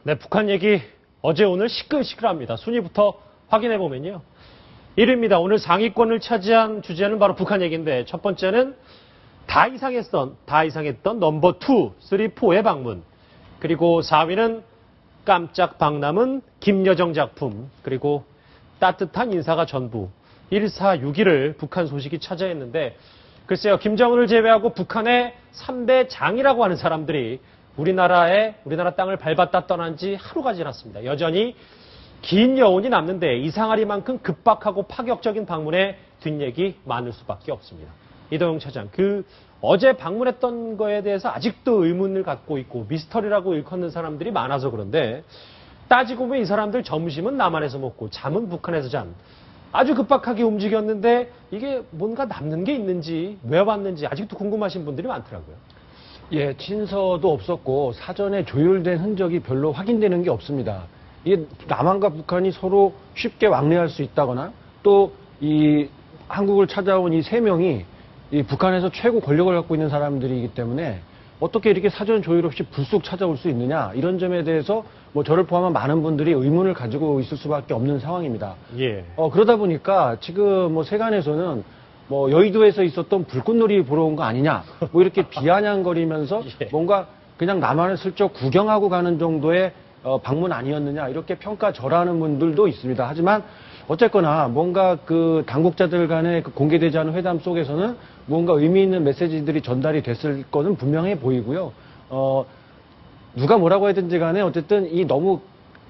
네, 북한 얘기 어제 오늘 시끌시끌합니다. 순위부터 확인해 보면요. 1위입니다. 오늘 상위권을 차지한 주제는 바로 북한 얘기인데 첫 번째는 다 이상했던 넘버 2, 3, 4의 방문. 그리고 4위는 깜짝 박람은 김여정 작품. 그리고 따뜻한 인사가 전부. 1, 4, 6위를 북한 소식이 차지했는데 글쎄요. 김정은을 제외하고 북한의 3대 장이라고 하는 사람들이 우리나라 땅을 밟았다 떠난 지 하루가 지났습니다. 여전히 긴 여운이 남는데 이상하리만큼 급박하고 파격적인 방문의 뒷얘기 많을 수밖에 없습니다. 이동영 차장, 어제 방문했던 거에 대해서 아직도 의문을 갖고 있고 미스터리라고 일컫는 사람들이 많아서 그런데 따지고 보면 이 사람들 점심은 남한에서 먹고 잠은 북한에서 잔. 아주 급박하게 움직였는데 이게 뭔가 남는 게 있는지 왜 왔는지 아직도 궁금하신 분들이 많더라고요. 예, 친서도 없었고 사전에 조율된 흔적이 별로 확인되는 게 없습니다. 이게 남한과 북한이 서로 쉽게 왕래할 수 있다거나 또 이 한국을 찾아온 이 세 명이 이 북한에서 최고 권력을 갖고 있는 사람들이기 때문에 어떻게 이렇게 사전 조율 없이 불쑥 찾아올 수 있느냐 이런 점에 대해서 뭐 저를 포함한 많은 분들이 의문을 가지고 있을 수밖에 없는 상황입니다. 예. 그러다 보니까 지금 뭐 세간에서는 뭐 여의도에서 있었던 불꽃놀이 보러 온 거 아니냐 뭐 이렇게 비아냥거리면서 예. 뭔가 그냥 남한을 슬쩍 구경하고 가는 정도의 방문 아니었느냐 이렇게 평가절하하는 분들도 있습니다. 하지만 어쨌거나 뭔가 그 당국자들 간의 그 공개되지 않은 회담 속에서는 뭔가 의미 있는 메시지들이 전달이 됐을 거는 분명해 보이고요. 누가 뭐라고 하든지 간에 어쨌든 이 너무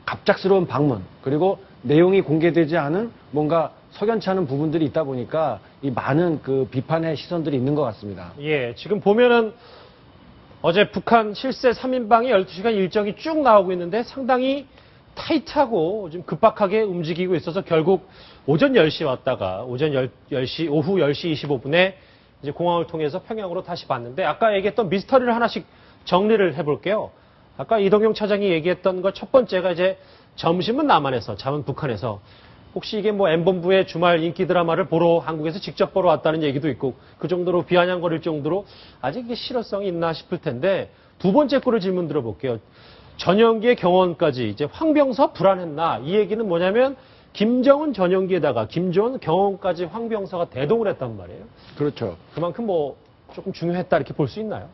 갑작스러운 방문 그리고 내용이 공개되지 않은 뭔가 석연치 않은 부분들이 있다 보니까 이 많은 그 비판의 시선들이 있는 것 같습니다. 예, 지금 보면은 어제 북한 실세 3인방이 12시간 일정이 쭉 나오고 있는데 상당히 타이트하고 좀 급박하게 움직이고 있어서 결국 오전 10시 왔다가 오후 10시 25분에 이제 공항을 통해서 평양으로 다시 봤는데 아까 얘기했던 미스터리를 하나씩 정리를 해볼게요. 아까 이동영 차장이 얘기했던 것 첫 번째가 이제 점심은 남한에서, 잠은 북한에서. 혹시 이게 뭐 M본부의 주말 인기 드라마를 보러 한국에서 직접 보러 왔다는 얘기도 있고 그 정도로 비아냥거릴 정도로 아직 이게 실효성이 있나 싶을 텐데 두 번째 거를 질문 들어볼게요. 전용기의 경호원까지 이제 황병서 불안했나 이 얘기는 뭐냐면 김정은 전용기에다가 김정은 경호원까지 황병서가 대동을 했단 말이에요. 그렇죠. 그만큼 뭐 조금 중요했다 이렇게 볼 수 있나요?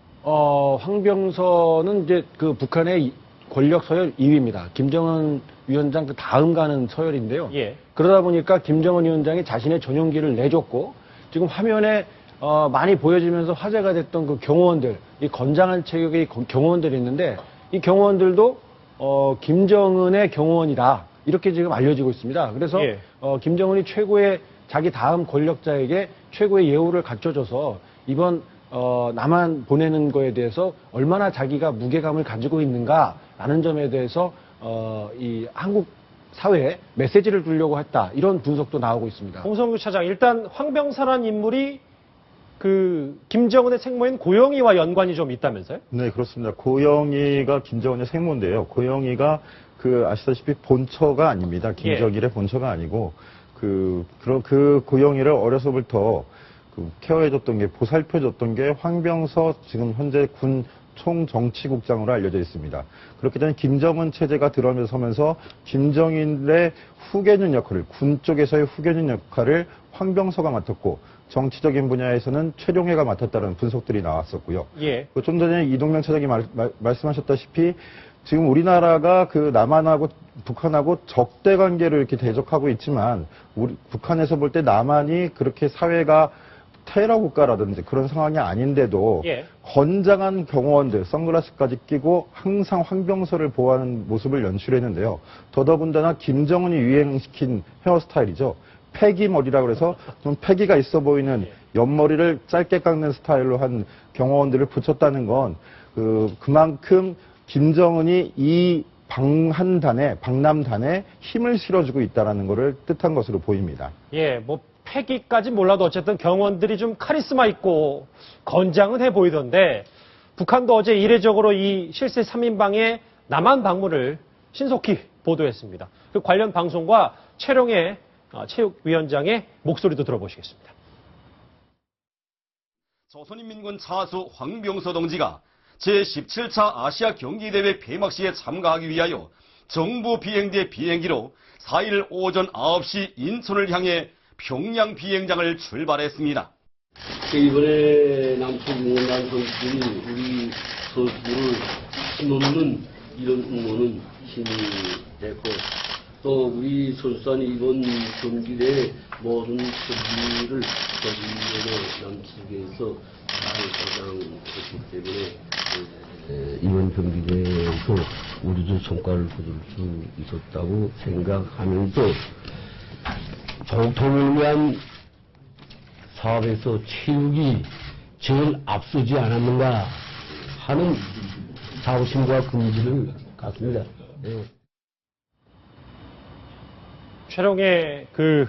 황병서는 이제 그 북한의 권력 서열 2위입니다. 김정은 위원장 그 다음 가는 서열인데요. 예. 그러다 보니까 김정은 위원장이 자신의 전용기를 내줬고 지금 화면에 많이 보여지면서 화제가 됐던 그 경호원들, 이 건장한 체격의 경호원들이 있는데 이 경호원들도 김정은의 경호원이다. 이렇게 지금 알려지고 있습니다. 그래서 예. 김정은이 최고의 자기 다음 권력자에게 최고의 예우를 갖춰줘서 이번 남한 보내는 거에 대해서 얼마나 자기가 무게감을 가지고 있는가라는 점에 대해서 이 한국 사회에 메시지를 주려고 했다. 이런 분석도 나오고 있습니다. 홍성규 차장, 일단 황병서라는 인물이 그 김정은의 생모인 고영이와 연관이 좀 있다면서요? 네, 그렇습니다. 고영이가 김정은의 생모인데요. 고영이가 아시다시피 본처가 아닙니다. 김정일의 본처가 아니고 그 고영이를 어려서부터 케어해줬던 게 보살펴줬던 게 황병서 지금 현재 군 총정치국장으로 알려져 있습니다. 그렇기 때문에 김정은 체제가 들어서면서 김정일의 후계자 역할을 군 쪽에서의 후계자 역할을 황병서가 맡았고 정치적인 분야에서는 최룡해가 맡았다는 분석들이 나왔었고요. 예. 좀 전에 이동명 차장이 말씀하셨다시피 지금 우리나라가 그 남한하고 북한하고 적대 관계를 이렇게 대적하고 있지만 북한에서 볼 때 남한이 그렇게 사회가 테러 국가라든지 그런 상황이 아닌데도 예. 건장한 경호원들 선글라스까지 끼고 항상 황병서를 보호하는 모습을 연출했는데요. 더더군다나 김정은이 유행시킨 헤어스타일이죠. 패기 머리라고 해서 좀 패기가 있어 보이는 옆머리를 짧게 깎는 스타일로 한 경호원들을 붙였다는 건 그만큼 김정은이 이 방남단에 힘을 실어주고 있다는 것을 뜻한 것으로 보입니다. 예, 뭐 패기까지 몰라도 어쨌든 경원들이 좀 카리스마 있고 건장은 해 보이던데 북한도 어제 이례적으로 이 실세 3인방의 남한 방문을 신속히 보도했습니다. 그 관련 방송과 최룡의 체육위원장의 목소리도 들어보시겠습니다. 조선인민군 차수 황병서 동지가 제17차 아시아 경기대회 폐막식에 참가하기 위하여 정부 비행대 비행기로 4일 오전 9시 인천을 향해 평양 비행장을 출발했습니다. 이번에 남쪽응원단 선수들이 우리 선수들을 힘없는 이런 응원은 힘이 됐고 또 우리 선수단이 이번 경기대회 모든 경기를 남측에서 잘 가장했기 때문에 이번 경기대회에서 우리도 성과를 거둘 수 있었다고 생각하면서 정통을 위한 사업에서 체육이 제일 앞서지 않았는가 하는 자부심과 긍지를 갖습니다. 네. 최룡의 그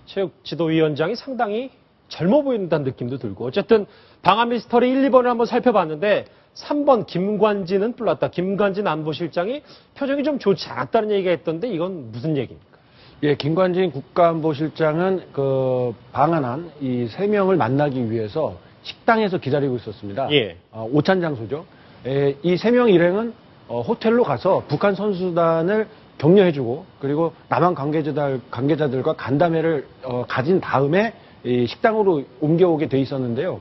체육지도위원장이 상당히 젊어 보인다는 느낌도 들고 어쨌든 방한 미스터리 1, 2번을 한번 살펴봤는데 3번 김관진은 불렀다. 김관진 안보실장이 표정이 좀 좋지 않았다는 얘기가 있던데 이건 무슨 얘기입니까? 예, 김관진 국가안보실장은 그 방한한 이 3명을 만나기 위해서 식당에서 기다리고 있었습니다. 예. 오찬 장소죠. 예, 이 3명 일행은 호텔로 가서 북한 선수단을 격려해주고 그리고 남한 관계자들과 간담회를 가진 다음에 이 식당으로 옮겨오게 돼 있었는데요.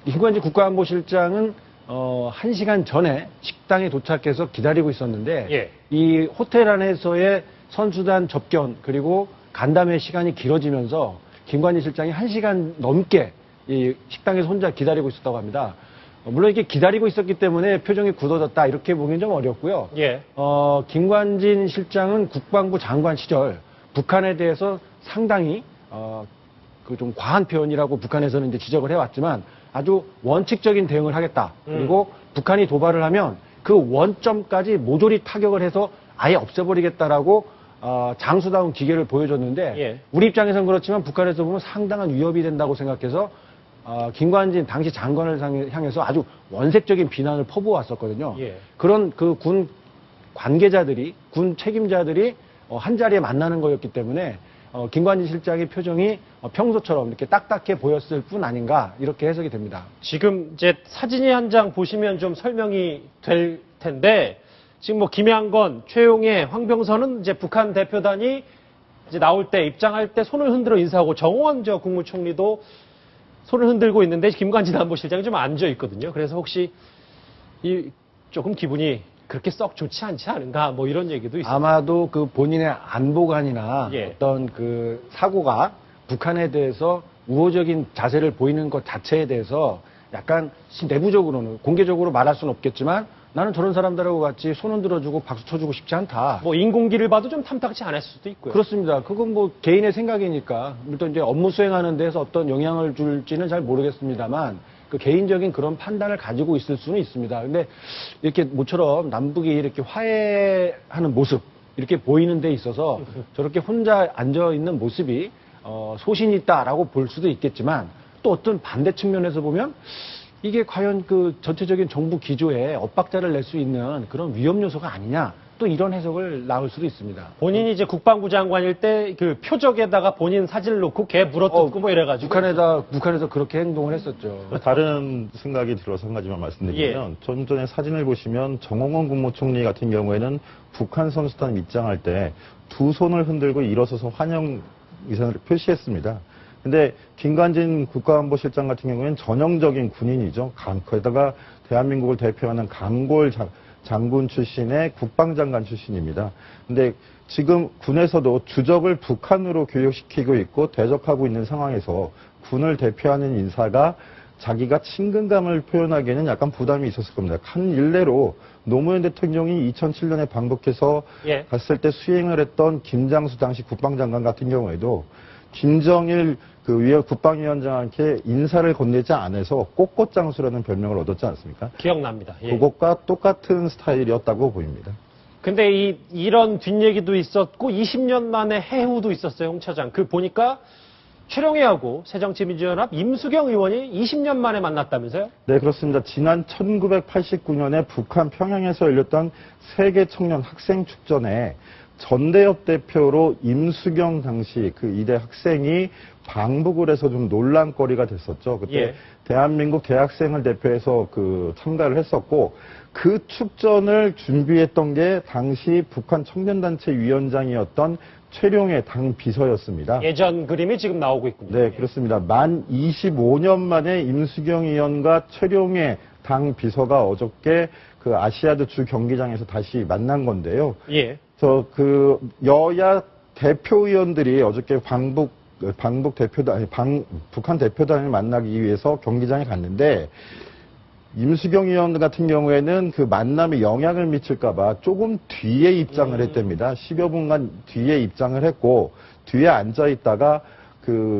김관진 국가안보실장은 1시간 전에 식당에 도착해서 기다리고 있었는데 예. 이 호텔 안에서의 선수단 접견 그리고 간담회 시간이 길어지면서 김관진 실장이 1시간 넘게 이 식당에서 혼자 기다리고 있었다고 합니다. 물론 이렇게 기다리고 있었기 때문에 표정이 굳어졌다 이렇게 보기는 좀 어렵고요. 예. 김관진 실장은 국방부 장관 시절 북한에 대해서 상당히 그 좀 과한 표현이라고 북한에서는 이제 지적을 해왔지만 아주 원칙적인 대응을 하겠다. 그리고 북한이 도발을 하면 그 원점까지 모조리 타격을 해서 아예 없애버리겠다라고 장수다운 기계를 보여줬는데 예. 우리 입장에서는 그렇지만 북한에서 보면 상당한 위협이 된다고 생각해서 김관진 당시 장관을 향해서 아주 원색적인 비난을 퍼부었었거든요. 예. 그런 그 군 관계자들이 군 책임자들이 한 자리에 만나는 거였기 때문에 김관진 실장의 표정이 평소처럼 이렇게 딱딱해 보였을 뿐 아닌가 이렇게 해석이 됩니다. 지금 이제 사진이 한 장 보시면 좀 설명이 될 텐데 지금 뭐 김양건, 최용해, 황병선은 이제 북한 대표단이 이제 나올 때 입장할 때 손을 흔들어 인사하고 정호원 저 국무총리도 손을 흔들고 있는데 김관진 안보실장이 좀 앉아 있거든요. 그래서 혹시 이 조금 기분이 그렇게 썩 좋지 않지 않은가 뭐 이런 얘기도 있어요. 아마도 그 본인의 안보관이나 예. 어떤 그 사고가 북한에 대해서 우호적인 자세를 보이는 것 자체에 대해서 약간 내부적으로는 공개적으로 말할 수는 없겠지만 나는 저런 사람들하고 같이 손 흔들어주고 박수 쳐주고 싶지 않다. 뭐 인공기를 봐도 좀 탐탁치 않을 수도 있고요. 그렇습니다. 그건 뭐 개인의 생각이니까 또 이제 업무 수행하는 데서 어떤 영향을 줄지는 잘 모르겠습니다만 그 개인적인 그런 판단을 가지고 있을 수는 있습니다. 근데 이렇게 모처럼 남북이 이렇게 화해하는 모습 이렇게 보이는 데 있어서 저렇게 혼자 앉아 있는 모습이 소신이 있다라고 볼 수도 있겠지만 또 어떤 반대 측면에서 보면 이게 과연 그 전체적인 정부 기조에 엇박자를 낼 수 있는 그런 위험 요소가 아니냐 또 이런 해석을 나올 수도 있습니다. 본인이 이제 국방부 장관일 때 그 표적에다가 본인 사진을 놓고 개 물어뜯고 뭐 이래가지고 북한에서 그렇게 행동을 했었죠. 다른 생각이 들어서 한 가지만 말씀드리면 좀 전에 사진을 보시면 정홍원 국무총리 같은 경우에는 북한 선수단 입장할 때 두 손을 흔들고 일어서서 환영 의사를 표시했습니다. 근데 김관진 국가안보실장 같은 경우에는 전형적인 군인이죠. 거기다가 대한민국을 대표하는 강골 장군 출신의 국방장관 출신입니다. 근데 지금 군에서도 주적을 북한으로 교육시키고 있고 대적하고 있는 상황에서 군을 대표하는 인사가 자기가 친근감을 표현하기에는 약간 부담이 있었을 겁니다. 한 일례로 노무현 대통령이 2007년에 방북해서 갔을 때 수행을 했던 김장수 당시 국방장관 같은 경우에도 김정일 국방위원장한테 인사를 건네지 않아서 꽃꽃장수라는 별명을 얻었지 않습니까? 기억납니다. 예. 그것과 똑같은 스타일이었다고 보입니다. 근데 이런 뒷얘기도 있었고 20년 만에 해후도 있었어요, 홍 차장. 보니까 최룡해하고 새정치민주연합 임수경 의원이 20년 만에 만났다면서요? 네, 그렇습니다. 지난 1989년에 북한 평양에서 열렸던 세계 청년 학생 축전에 전대협 대표로 임수경 당시 그 이대 학생이 방북을 해서 좀 논란거리가 됐었죠. 그때 예. 대한민국 대학생을 대표해서 참가를 했었고 그 축전을 준비했던 게 당시 북한 청년단체 위원장이었던 최룡해 당 비서였습니다. 예전 그림이 지금 나오고 있군요. 네, 그렇습니다. 만 25년 만에 임수경 의원과 최룡해 당 비서가 어저께 그 아시아드 주 경기장에서 다시 만난 건데요. 예. 여야 대표의원들이 어저께 북한 대표단을 만나기 위해서 경기장에 갔는데 임수경 의원 같은 경우에는 그 만남에 영향을 미칠까봐 조금 뒤에 입장을 했답니다. 10여 분간 뒤에 입장을 했고 뒤에 앉아 있다가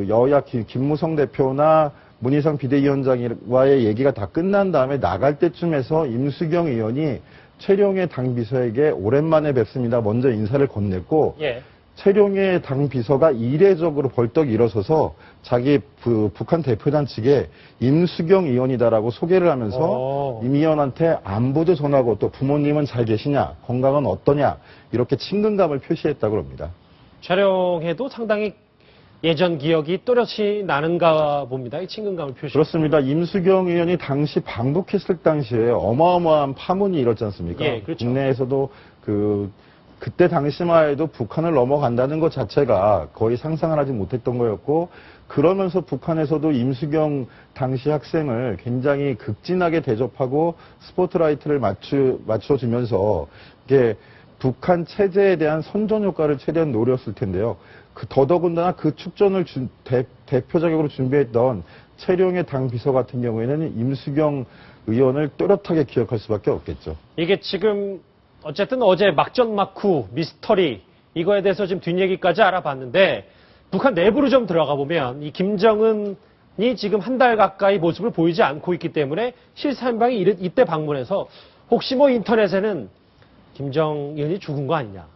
여야 김무성 대표나 문희상 비대위원장과의 얘기가 다 끝난 다음에 나갈 때쯤에서 임수경 의원이 최룡해 당 비서에게 오랜만에 뵙습니다. 먼저 인사를 건넸고 예. 최룡해 당 비서가 이례적으로 벌떡 일어서서 자기 북한 대표단 측에 임수경 의원이다라고 소개를 하면서 임 의원한테 안부도 전하고 또 부모님은 잘 계시냐, 건강은 어떠냐 이렇게 친근감을 표시했다고 합니다. 촬영해도 상당히 예전 기억이 또렷이 나는가 봅니다. 이 친근감을 표시. 그렇습니다. 임수경 의원이 당시 방북했을 당시에 어마어마한 파문이 일었지 않습니까? 예, 그렇죠. 국내에서도 그때 당시만 해도 북한을 넘어간다는 것 자체가 거의 상상을 하지 못했던 거였고, 그러면서 북한에서도 임수경 당시 학생을 굉장히 극진하게 대접하고 스포트라이트를 맞춰주면서 이게 북한 체제에 대한 선전 효과를 최대한 노렸을 텐데요. 더더군다나 그 축전을 대표 자격으로 준비했던 최룡해 당 비서 같은 경우에는 임수경 의원을 또렷하게 기억할 수밖에 없겠죠. 이게 지금 어쨌든 어제 막전막후 미스터리 이거에 대해서 지금 뒷얘기까지 알아봤는데 북한 내부로 좀 들어가 보면 이 김정은이 지금 한 달 가까이 모습을 보이지 않고 있기 때문에 실사임방이 이때 방문해서 혹시 인터넷에는 김정은이 죽은 거 아니냐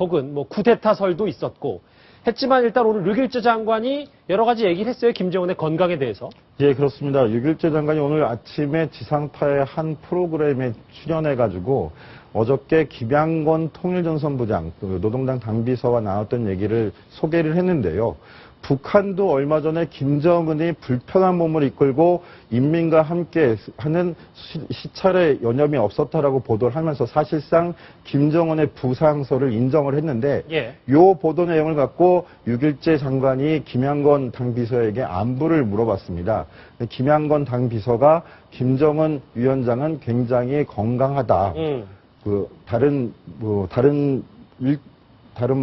혹은 쿠데타설도 있었고 했지만 일단 오늘 류길재 장관이 여러 가지 얘기를 했어요. 김정은의 건강에 대해서. 예, 그렇습니다. 류길재 장관이 오늘 아침에 지상파의 한 프로그램에 출연해가지고 어저께 김양건 통일전선부장, 노동당 당비서와 나눴던 얘기를 소개를 했는데요. 북한도 얼마 전에 김정은이 불편한 몸을 이끌고 인민과 함께 하는 시찰에 여념이 없었다라고 보도를 하면서 사실상 김정은의 부상설을 인정을 했는데 예. 요 보도 내용을 갖고 류길재 장관이 김양건 당비서에게 안부를 물어봤습니다. 김양건 당비서가 김정은 위원장은 굉장히 건강하다. 다른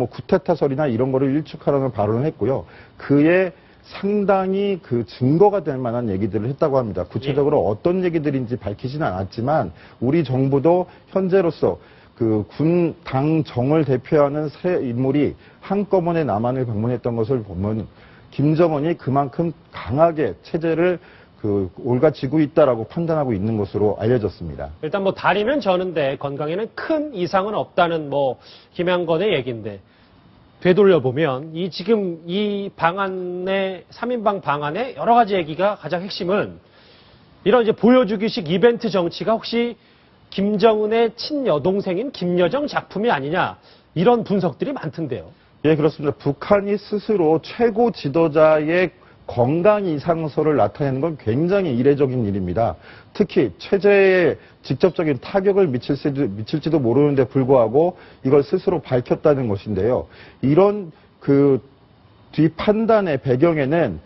쿠데타설이나 이런 거를 일축하라는 발언을 했고요. 그에 상당히 증거가 될 만한 얘기들을 했다고 합니다. 구체적으로 어떤 얘기들인지 밝히지는 않았지만 우리 정부도 현재로서 군 당정을 대표하는 세 인물이 한꺼번에 남한을 방문했던 것을 보면 김정은이 그만큼 강하게 체제를 올가지고 있다라고 판단하고 있는 것으로 알려졌습니다. 일단 다리는 저는데 건강에는 큰 이상은 없다는 김양건의 얘기인데 되돌려보면 지금 이 방안의 3인방 방안의 여러 가지 얘기가 가장 핵심은 이런 이제 보여주기식 이벤트 정치가 혹시 김정은의 친여동생인 김여정 작품이 아니냐 이런 분석들이 많던데요. 예, 그렇습니다. 북한이 스스로 최고 지도자의 건강 이상설을 나타내는 건 굉장히 이례적인 일입니다. 특히 체제에 직접적인 타격을 미칠지도 모르는데 불구하고 이걸 스스로 밝혔다는 것인데요. 이런 뒷판단의 배경에는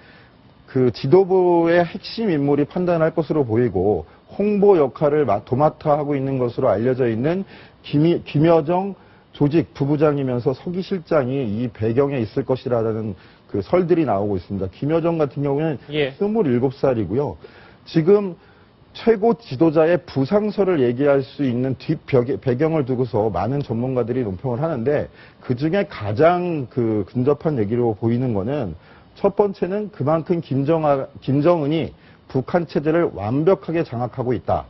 지도부의 핵심 인물이 판단할 것으로 보이고 홍보 역할을 도맡아 하고 있는 것으로 알려져 있는 김여정 조직 부부장이면서 서기 실장이 이 배경에 있을 것이라는 설들이 나오고 있습니다. 김여정 같은 경우는 27살이고요. 지금 최고 지도자의 부상설을 얘기할 수 있는 배경을 두고서 많은 전문가들이 논평을 하는데 그중에 가장 근접한 얘기로 보이는 거는 첫 번째는 그만큼 김정은이 북한 체제를 완벽하게 장악하고 있다.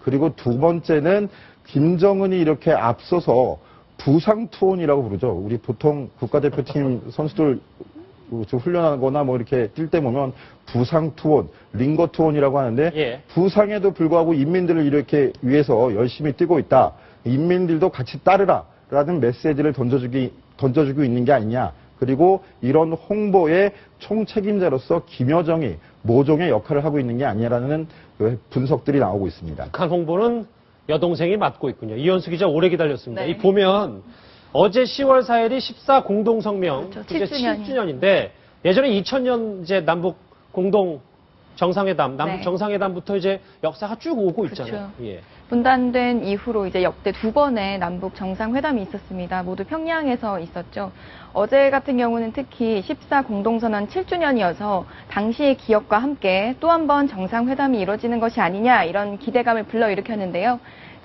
그리고 두 번째는 김정은이 이렇게 앞서서 부상투혼이라고 부르죠. 우리 보통 국가대표팀 선수들 훈련하거나 뭐 이렇게 뛸 때 보면 부상투혼, 링거투혼이라고 하는데 예. 부상에도 불구하고 인민들을 이렇게 위해서 열심히 뛰고 있다. 인민들도 같이 따르라라는 메시지를 던져주고 있는 게 아니냐. 그리고 이런 홍보의 총책임자로서 김여정이 모종의 역할을 하고 있는 게 아니냐라는 분석들이 나오고 있습니다. 북한 홍보는 여동생이 맡고 있군요. 이현수 기자 오래 기다렸습니다. 네. 이 보면 어제 10월 4일이 14 공동성명 그렇죠. 이제 7주년이요. 7주년인데 예전에 2000년 이제 남북 공동 정상회담, 남북 네. 정상회담부터 이제 역사가 쭉 오고 그렇죠. 있잖아요. 예. 분단된 이후로 이제 역대 2번의 남북 정상회담이 있었습니다. 모두 평양에서 있었죠. 어제 같은 경우는 특히 14 공동선언 7주년이어서 당시의 기억과 함께 또 한 번 정상회담이 이루어지는 것이 아니냐 이런 기대감을 불러일으켰는데요.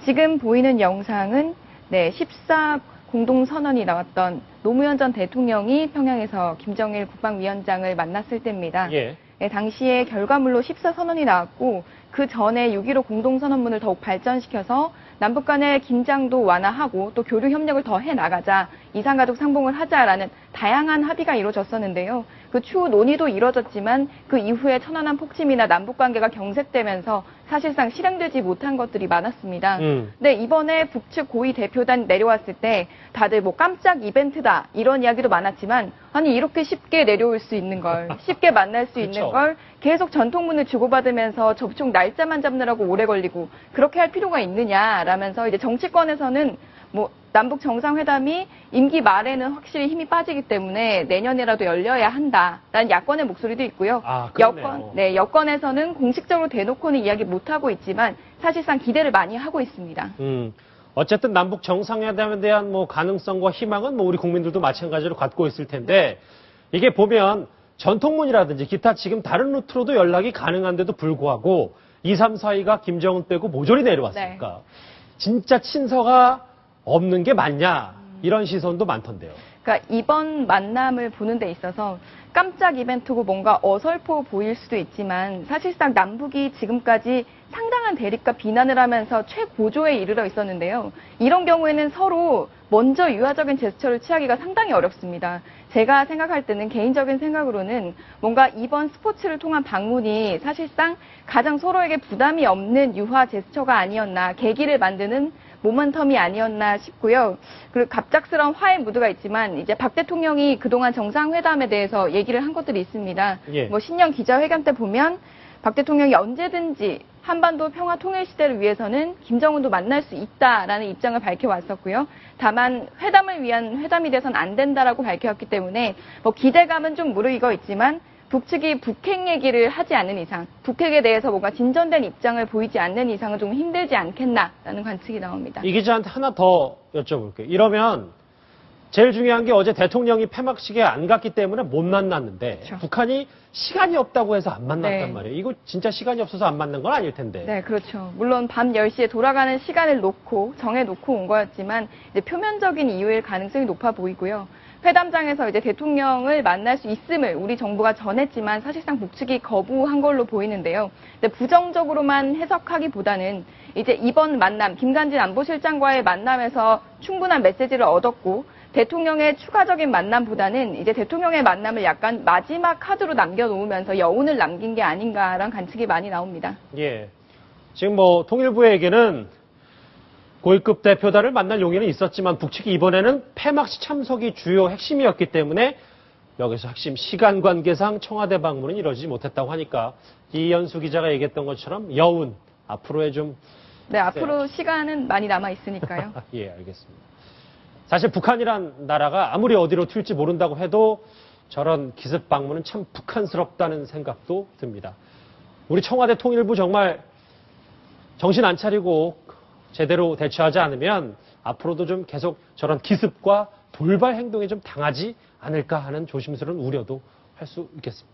지금 보이는 영상은 14 공동선언이 나왔던 노무현 전 대통령이 평양에서 김정일 국방위원장을 만났을 때입니다. 예. 당시에 결과물로 14선언이 나왔고 그 전에 6.15 공동선언문을 더욱 발전시켜서 남북 간의 긴장도 완화하고 또 교류 협력을 더 해나가자, 이산가족 상봉을 하자라는 다양한 합의가 이루어졌었는데요. 그 추후 논의도 이루어졌지만 그 이후에 천안함 폭침이나 남북 관계가 경색되면서 사실상 실행되지 못한 것들이 많았습니다. 근데 이번에 북측 고위 대표단 내려왔을 때 다들 뭐 깜짝 이벤트다 이런 이야기도 많았지만 아니 이렇게 쉽게 내려올 수 있는 걸, 쉽게 만날 수 있는 그쵸. 걸 계속 전통문을 주고받으면서 접촉 날짜만 잡느라고 오래 걸리고 그렇게 할 필요가 있느냐라면서 이제 정치권에서는 뭐 남북 정상회담이 임기 말에는 확실히 힘이 빠지기 때문에 내년에라도 열려야 한다라는 야권의 목소리도 있고요. 아, 그렇네요. 여권에서는 공식적으로 대놓고는 이야기 못 하고 있지만 사실상 기대를 많이 하고 있습니다. 어쨌든 남북 정상회담에 대한 뭐 가능성과 희망은 뭐 우리 국민들도 마찬가지로 갖고 있을 텐데 이게 보면 전통문이라든지 기타 지금 다른 루트로도 연락이 가능한데도 불구하고 2, 3, 4위가 김정은 빼고 모조리 내려왔으니까 진짜 친서가 없는 게 맞냐 이런 시선도 많던데요. 그러니까 이번 만남을 보는 데 있어서 깜짝 이벤트고 뭔가 어설퍼 보일 수도 있지만 사실상 남북이 지금까지 상당한 대립과 비난을 하면서 최고조에 이르러 있었는데요. 이런 경우에는 서로 먼저 유화적인 제스처를 취하기가 상당히 어렵습니다. 제가 생각할 때는 개인적인 생각으로는 뭔가 이번 스포츠를 통한 방문이 사실상 가장 서로에게 부담이 없는 유화 제스처가 아니었나, 계기를 만드는 모멘텀이 아니었나 싶고요. 그리고 갑작스러운 화해 무드가 있지만 이제 박 대통령이 그동안 정상회담에 대해서 얘기를 한 것들이 있습니다. 예. 뭐 신년 기자회견 때 보면 박 대통령이 언제든지 한반도 평화 통일 시대를 위해서는 김정은도 만날 수 있다라는 입장을 밝혀왔었고요. 다만 회담을 위한 회담이 돼서는 안 된다라고 밝혀왔기 때문에 뭐 기대감은 좀 무르익어 있지만 북측이 북핵 얘기를 하지 않는 이상, 북핵에 대해서 뭔가 진전된 입장을 보이지 않는 이상은 좀 힘들지 않겠나라는 관측이 나옵니다. 이 기자한테 하나 더 여쭤볼게요. 이러면 제일 중요한 게 어제 대통령이 폐막식에 안 갔기 때문에 못 만났는데 그렇죠. 북한이 시간이 없다고 해서 안 만났단 네. 말이에요. 이거 진짜 시간이 없어서 안 만난 건 아닐 텐데. 네, 그렇죠. 물론 밤 10시에 돌아가는 시간을 정해놓고 온 거였지만 이제 표면적인 이유일 가능성이 높아 보이고요. 회담장에서 이제 대통령을 만날 수 있음을 우리 정부가 전했지만 사실상 북측이 거부한 걸로 보이는데요. 근데 부정적으로만 해석하기보다는 이제 이번 만남, 김관진 안보실장과의 만남에서 충분한 메시지를 얻었고 대통령의 추가적인 만남보다는 이제 대통령의 만남을 약간 마지막 카드로 남겨놓으면서 여운을 남긴 게 아닌가라는 관측이 많이 나옵니다. 예. 지금 뭐 통일부에게는 고위급 대표단을 만날 용의는 있었지만 북측이 이번에는 폐막식 참석이 주요 핵심이었기 때문에 여기서 핵심 시간 관계상 청와대 방문은 이루어지지 못했다고 하니까 이현수 기자가 얘기했던 것처럼 여운 앞으로의 좀 네, 앞으로 시간은 많이 남아 있으니까요. 예, 알겠습니다. 사실 북한이란 나라가 아무리 어디로 튈지 모른다고 해도 저런 기습 방문은 참 북한스럽다는 생각도 듭니다. 우리 청와대 통일부 정말 정신 안 차리고 제대로 대처하지 않으면 앞으로도 좀 계속 저런 기습과 돌발 행동에 좀 당하지 않을까 하는 조심스러운 우려도 할 수 있겠습니다.